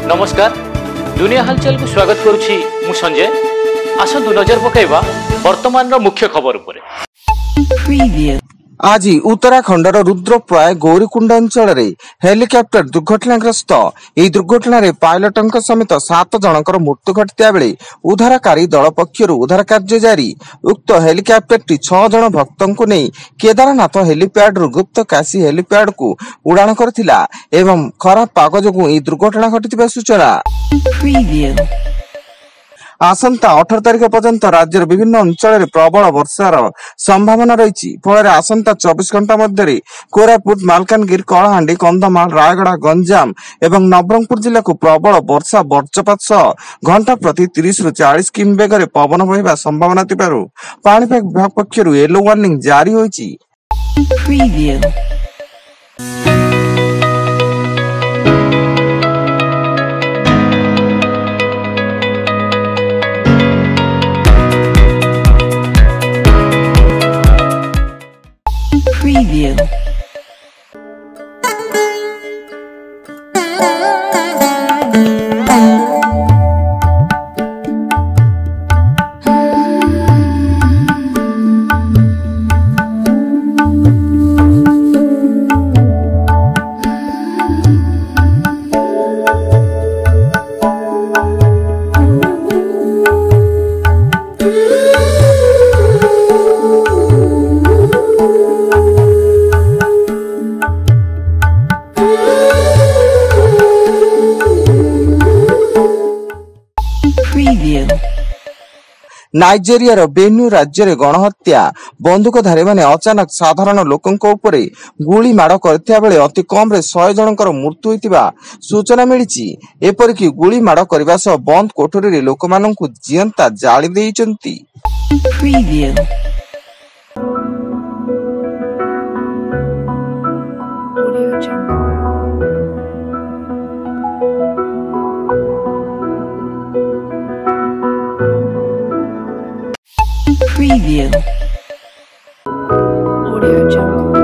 नमस्कार दुनिया हालचाल को स्वागत करुछि मु संजय। आसंतु नजर पकाइबा वर्तमान रो मुख्य खबर उपरे। आज उत्तराखंडर रुद्रप्रयाग गौरीकुंड अंचल हेलिकॉप्टर दुर्घटनाग्रस्त। यह दुर्घटना पायलटों समेत 7 जनकर मृत्यु घटिता बेले उद्धारकारी दल पक्षर उद्धार कार्य जारी। उक्त हेलिकॉप्टर 6 जन भक्तों को नहीं केदारनाथ हेलीपैड गुप्त काशी हेलीपैड को उड़ान करथिला एवं खराब पाग जोगु यह दुर्घटना घटिथिबा सूचना। आसंता 18 तारिख पर्यंत राज्यर विभिन्न अंचल प्रबल वर्षार संभावना रही। फल आसंता 24 घंटा मध्य कोरापुट मालकानगिरी कलाहांडी कंधमाल रायगड़ा गंजाम एवं नवरंगपुर जिला को प्रबल वर्षा वज्रपात सह घंटा प्रति 30 ରୁ 40 किमी बेगर पवन बहिबा संभावना थिबारु पाणीपाग विभाग पक्षरु येलो वार्निंग जारी होईछि। नाइजेरिया बेन्यू राज्य में गणहत्या बंदूकधारी माने अचानक साधारण लोकों उपरे गुली माड़ करथिया बेले अति कम रे 100 जनकर मृत्यु होइतिबा सूचना मिलिछि। एपरिक गुली माड़ करबा सह बंद कोठरी रे लोकमानंकु जियंता जाली देइचंती। Preview. Audio Jungle.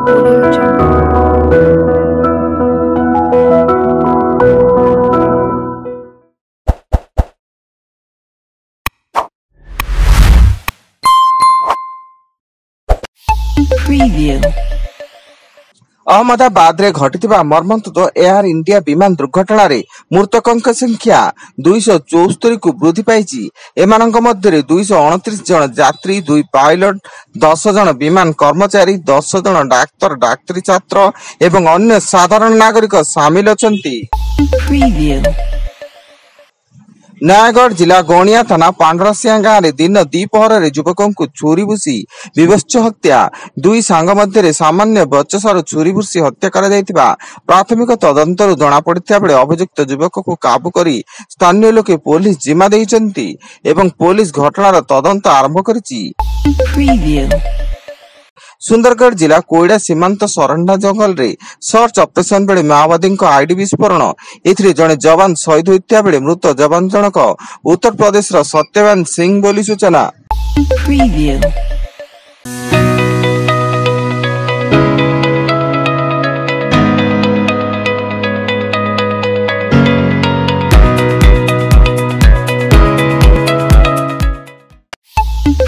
Audio Jungle. Preview. Ahmedabad रे घटिथिबा मर्मन्तुद एयर इंडिया विमान दुर्घटना रे मृतकों संख्या 274 को वृद्धि पाइछि। एमानक मध्य 229 जन यात्री, 2 पायलट, 10 जन विमान कर्मचारी, 10 जन डाक्तर, डाक्तरी छात्र एवं अन्य साधारण नागरिक शामिल अछंती। नयागढ़ जिला गणिया थाना पांडरसिया गांव में दिन द्विपहर युवकों को छुरी भूसी विवश हत्या। 2 सांग मध्य सामान्य बचसार छुरी भूसी हत्या करा जायतिबा प्राथमिक तदंतर जना पड़िथिया बेले अभियुक्त युवक को काबू करी स्थानीय लोके पुलिस जिम्मा देइचंती एवं पुलिस घटनार तदंत आरंभ करिछि। सुंदरगढ़ जिला कोईडा सीमांत सरंडा जंगल रे सर्च ऑपरेशन बेले माओवादी आईडी विस्फोरण। एथिरे जने जवान शहीद होइतिया बेले मृत जवान जनक उत्तर प्रदेश रो सत्यवान सिंह बोली सूचना।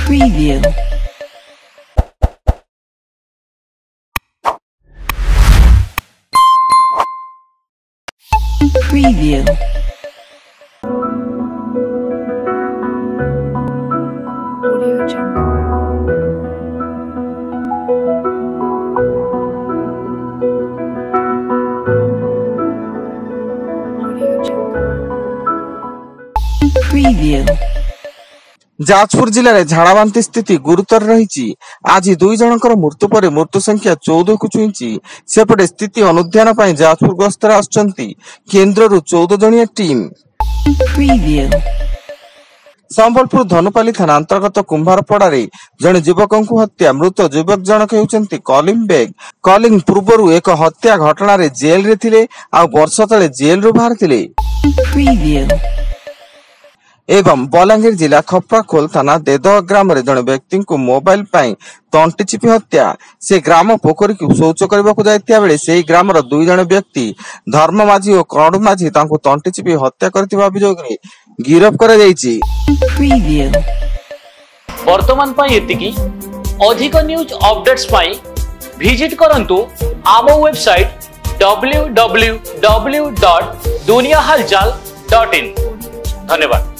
Preview. Preview. Audio Jungle. Audio Jungle. Preview. Jajpur जिले में झाड़ाबांती स्थिति गुरुतर रही। आज 2 जनकर मृत्यु पर मृत्यु संख्या 14 को छुई। सेपटे स्थिति अनुध्यान पर जाजपुर गस्तर आसुचंती केन्द्र 14 जनिया टीम। संबलपुर धनुपाली थाना अंतर्गत कुंभारपड़ा जड़े युवक हत्या। मृत युवक जनक होउचंती कलिंग बेग। कलिंग पूर्व एक हत्या घटना जेल रे थिले आ वर्ष तले जेल रु बाहर थिले। एवं बलांगीर जिला खप्राखोल थाना देदह ग्राम जड़े व्यक्ति को मोबाइल पाई तंटी चिपी हत्या से ग्राम पोखरी को शौच करने को जाइतिया बेले से ग्रामर 2 जण व्यक्ति धर्म माझी और कणु माझी तांको तंटी चिपी हत्या करथिबा अभियोग रे गिरफ करा जायछि। Preview. वर्तमान पाई एतिकी अधिक न्यूज अपडेट्स पाई विजिट करंतु आम वेबसाइट www.duniyahalchal.in। धन्यवाद।